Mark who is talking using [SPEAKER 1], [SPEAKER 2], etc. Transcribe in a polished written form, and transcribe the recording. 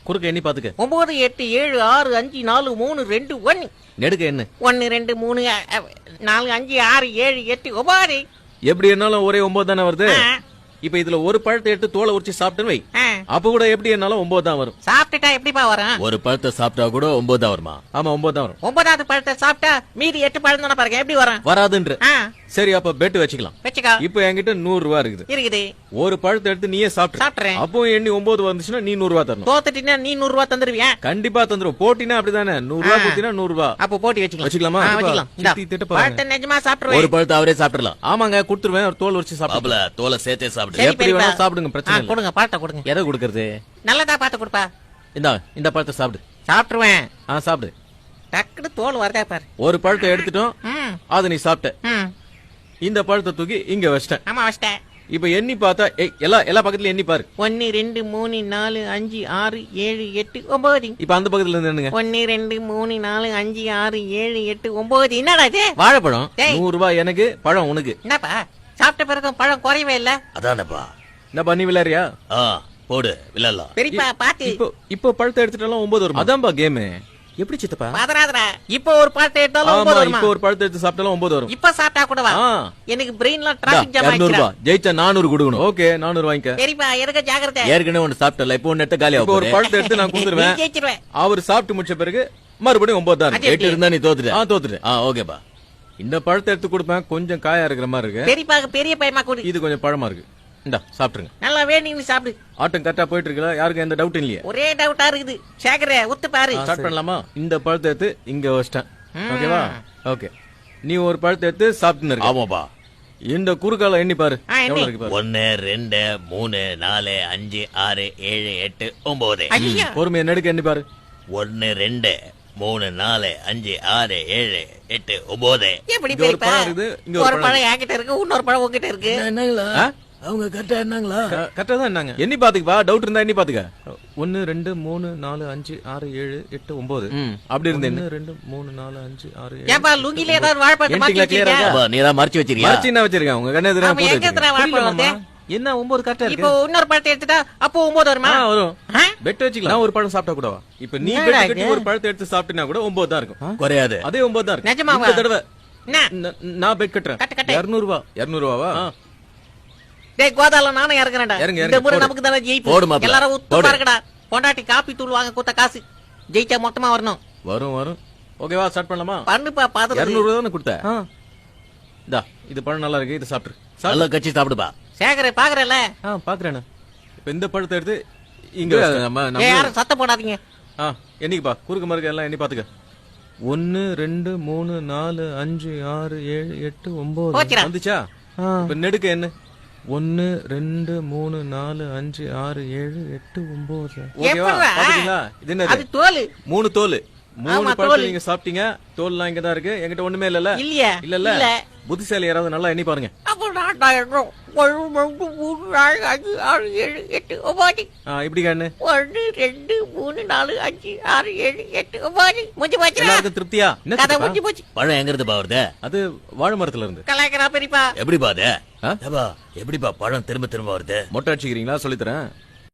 [SPEAKER 1] குறுக்க எண்ணி பாத்துக்க.
[SPEAKER 2] 9 8 7 6 5 4 3 2 1.
[SPEAKER 1] நெடுக்க என்ன?
[SPEAKER 2] 1 2 3 4 5 6 7 8 9.
[SPEAKER 1] எப்படி என்னாலும் ஒரே 9 தானே வருது. இப்ப இதுல ஒரு பழத்தை எடுத்து தோலை உரிச்சு சாப்பிட்டுன்னு வை, அப்ப கூட எப்படி என்னாலும் 9 தான் வரும்.
[SPEAKER 2] சாப்பிட்டுட்டா எப்படிப்பா வரும்?
[SPEAKER 1] ஒரு பழத்தை சாப்பிட்டா கூட 9 தான் வருமா? ஆமா 9 தான் வரும்.
[SPEAKER 2] 9வது பழத்தை சாப்பிட்டா மீதி 8 பழம் தானே பாருங்க, எப்படி வரும்?
[SPEAKER 1] வராதுன்ற. சரி அப்ப பெட் வச்சுக்கலாம்.
[SPEAKER 2] வச்சுக்கோ.
[SPEAKER 1] இப்ப என்கிட்ட 100 ரூபா இருக்குது.
[SPEAKER 2] ஒரு
[SPEAKER 1] பழத்தை எடுத்து நீயே சாப்பிட்டுறேன். அப்போ எண்ணி 9 வந்துச்சுன்னா நீ 100 ரூபா தரணும்.
[SPEAKER 2] தோத்துட்டீங்கன்னா நீ 100 ரூபா தந்துருவியா?
[SPEAKER 1] கண்டிப்பா தந்துரும். போட்டினா அப்படிதானே, 100 ரூபா கொடுத்தீங்கன்னா 100 ரூபா.
[SPEAKER 2] அப்போ போட்டி
[SPEAKER 1] வச்சுக்கலாமா?
[SPEAKER 2] பழத்தை நிஜமா சாப்பிடுவேன்.
[SPEAKER 1] ஒரு பழத்தை அவரே சாப்பிடலாம். ஆமாங்க கொடுத்துருவேன். ஒரு தோல் உரிச்சு சாப்பிடல. தோலை சேர்த்தே சாப்பிடு. எப்படி வேணா சாப்பிடுங்க, பிரச்சனை இல்ல.
[SPEAKER 2] கொடுங்க பழத்தை கொடுங்க.
[SPEAKER 1] எதை கொடுக்கறது?
[SPEAKER 2] நல்லதா பார்த்து கொடுப்பா.
[SPEAKER 1] இந்த பழத்தை சாப்பிடு.
[SPEAKER 2] சாப்பிட்டுருவேன்.
[SPEAKER 1] சாப்பிடு.
[SPEAKER 2] டக்குனு தோல் வரதா பாரு.
[SPEAKER 1] ஒரு பழத்தை எடுத்துட்டோம், அதை நீ சாப்பிட்ட. இந்த பழத்தை தூக்கி இங்க வச்சிட்டேன்.
[SPEAKER 2] ஆமா வச்சிட்டேன்.
[SPEAKER 1] இப்ப எண்ணி பார்த்தா எல்லா பக்கத்துல எண்ணி பாரு.
[SPEAKER 2] 1 2 3 4 5 6 7 8 9.
[SPEAKER 1] இப்ப அந்த பக்கத்துல இருந்து என்னங்க?
[SPEAKER 2] 1 2 3 4 5 6 7 8 9. என்னடா இது?
[SPEAKER 1] வாழைப்பழம். 100 ரூபாய் எனக்கு, பழம் உனக்கு.
[SPEAKER 2] என்னப்பா சாப்பிட்ட பிறகு பழம் குறையவே இல்ல?
[SPEAKER 1] அதானப்பா. என்ன பண்ணி விளையாடுறியா? போடு விளையாடலாம்.
[SPEAKER 2] பெரியப்பா பாத்து.
[SPEAKER 1] இப்போ பழத்தை எடுத்துட்டாலும் 9 வரும். அதான்பா கேம். எப்படி சித்தப்பா?
[SPEAKER 2] பதறாதடா. இப்போ ஒரு பழத்தை எடுத்தாலும் 9 வரும்.
[SPEAKER 1] இப்போ ஒரு பழத்தை எடுத்து சாப்பிட்டாலும் 9 வரும்.
[SPEAKER 2] இப்ப சாப்பிட்டா கூடவா? எனக்கு பிரெயின்ல டிராபிக் ஜாம் ஆயிடுச்சு.
[SPEAKER 1] 200 ரூபாய் ஜெயிச்சா 400 கொடுக்கணும். ஓகே 400 வாங்கிக்க.
[SPEAKER 2] பெரியப்பா எனக்கு ஜாக்கிரதை.
[SPEAKER 1] ஏற்கனவே ஒன்னு சாப்பிட்டல, இப்போ ஒன்னு எடுத்து காலியா. இப்போ ஒரு பழத்தை எடுத்து நான் கொடுத்துருவேன்.
[SPEAKER 2] ஜெயிச்சிடுவேன்.
[SPEAKER 1] அவர் சாப்பிட்டு முடிச்ச பிறகு மறுபடியும் 9 தான். 8 இருந்தா நீ தோத்துட்ட. தோத்துட்ட. ஓகேப்பா. இந்த பழத்தை எடுத்து கொடுப்பேன். கொஞ்சம் காயா இருக்கிற மாதிரி இருக்கு.
[SPEAKER 2] பெரியப்பா பெரிய பையமா கொடு.
[SPEAKER 1] இது கொஞ்சம் பழமா இருக்கு. இந்தா சாப்பிடுங்க.
[SPEAKER 2] நல்லா வேணும்னு சாப்பிடு.
[SPEAKER 1] ஆட்டம் கரெக்டா போயிட்டு இருக்குல, யாருக்கு எந்த டவுட் இல்லையா?
[SPEAKER 2] ஒரே டவுட்டா இருக்குது. சேகரே ஒத்து பாரு.
[SPEAKER 1] ஸ்டார்ட் பண்ணலாமா? இந்த பழத்தை எடுத்து இங்க வச்சிட்டேன். ஓகேவா? ஓகே. நீ ஒரு பழத்தை எடுத்து சாப்பிட்டுன்னு இருக்க. ஆமாப்பா. இந்த குறுக்கால எண்ணி பாரு. எவ்வளவு இருக்கு பாரு.
[SPEAKER 3] 1 2 3 4 5 6 7 8 9.
[SPEAKER 1] பொறுமையா நெடுக்க எண்ணி பாரு.
[SPEAKER 3] 1 2 3 4 5 6 7 8 9.
[SPEAKER 2] எப்படி பெரியப்பா? இங்க ஒரு பழம் என்கிட்ட இருக்கு, இன்னொரு பழம் உங்ககிட்ட இருக்கு.
[SPEAKER 3] என்னங்களா அவங்க கரெக்டா என்னங்களா?
[SPEAKER 1] கரெக்டா தான் என்னங்க. எண்ணி பாத்துக்கப்பா. டவுட் இருந்தா எண்ணி பாத்துக்க. 1 2 3 4 5 6 7 8 9. அப்படி இருந்தே 1 2 3 4 5 6 7.
[SPEAKER 2] ஏப்பா லுங்கில ஏதாவது வாழைப்பழம் மாத்தி வச்சிருக்கியா?
[SPEAKER 3] நீ தான் மறைச்சு வச்சிருக்கியா?
[SPEAKER 1] மறைச்சு என்ன வச்சிருக்கேன்? உங்க கண்ணே எதிரா போட்டு.
[SPEAKER 2] எங்க எத்தனை வாழைப்பழம்?
[SPEAKER 1] என்ன 9 கரெக்டா இருக்கு.
[SPEAKER 2] இப்போ இன்னொரு பழத்தை எடுத்துட்டா அப்போ 9 வருமா?
[SPEAKER 1] வரும். பெட் வச்சுக்கலாம். நான் ஒரு பழம் சாப்பிட்டா கூடவா? இப்ப நீ பெட் கட்டி ஒரு பழத்தை எடுத்து சாப்பிட்டினா கூட 9 தான் இருக்கும்.
[SPEAKER 3] குறையாது.
[SPEAKER 1] அதே 9 தான் இருக்கும்.
[SPEAKER 2] நிஜமாவா?
[SPEAKER 1] இந்த தடவை நான் பெட் கட்டுறேன். 200 ரூபாய். 200 ரூபாவா?
[SPEAKER 2] டேய் கோதால நானே இறங்குறேன்டா. இந்த முறை நமக்கு தான ஜெயிப்பு. எல்லாரும் உத்து பாருங்கடா. பொண்டாட்டி காப்பி தூள் வாங்க கொடுத்த காசு ஜெயிச்சா மொத்தமா வரணும்.
[SPEAKER 1] வரும். ஓகேவா? ஸ்டார்ட் பண்ணலாமா?
[SPEAKER 2] பண்ணுப்பா. 200
[SPEAKER 1] ரூபாய் தான கொடுத்த. இந்தா இது பழம் நல்லா இருக்கு, இது சாப்பிடு.
[SPEAKER 3] நல்லா கச்சி சாப்பிடுப்பா.
[SPEAKER 2] சேகரே பாக்குறல?
[SPEAKER 1] பாக்குறேன். இப்ப இந்த பழத்தை எடுத்து இங்க
[SPEAKER 2] யாரும் சத்தம் போடாதீங்க.
[SPEAKER 1] என்னைக்குப்பா குறுக்கு மறுக்க எல்லாம் எண்ணி பாத்துக்க. 1 2 3 4 5 6 7 8 9 வந்துச்சா? இப்ப நெடுக்க என்ன? 1 2 3 4 5 6 7 8 9. ஓகேவா? பாத்தீங்களா? இது என்னது?
[SPEAKER 2] அது தோல்.
[SPEAKER 1] 3 தோல். 3 பழத்தை நீங்க சாப்பிட்டீங்க. தோல்லாம் இங்க தான் இருக்கு. என்கிட்ட ஒண்ணுமே இல்லல. இல்ல. புத்திசாலி யாராவது நல்லா எண்ணி பாருங்க. இப்படி கண்ணு
[SPEAKER 2] 1 2 3 4 5 6 7 8 9 முடிஞ்சு போச்சு.
[SPEAKER 1] எல்லாருக்கும் திருப்தியா?
[SPEAKER 2] கதை முடிஞ்சு போச்சு.
[SPEAKER 3] பழம் எங்க இருந்து வருது?
[SPEAKER 1] அது வாழை மரத்துல இருந்து.
[SPEAKER 2] கலாய்க்கிறா பெரியப்பா.
[SPEAKER 3] எப்படிப்பா அது? எப்படிப்பா பழம் திரும்ப வருது?
[SPEAKER 1] மொட்டை அடிச்சுக்கிறீங்களா? சொல்லித்தரேன்.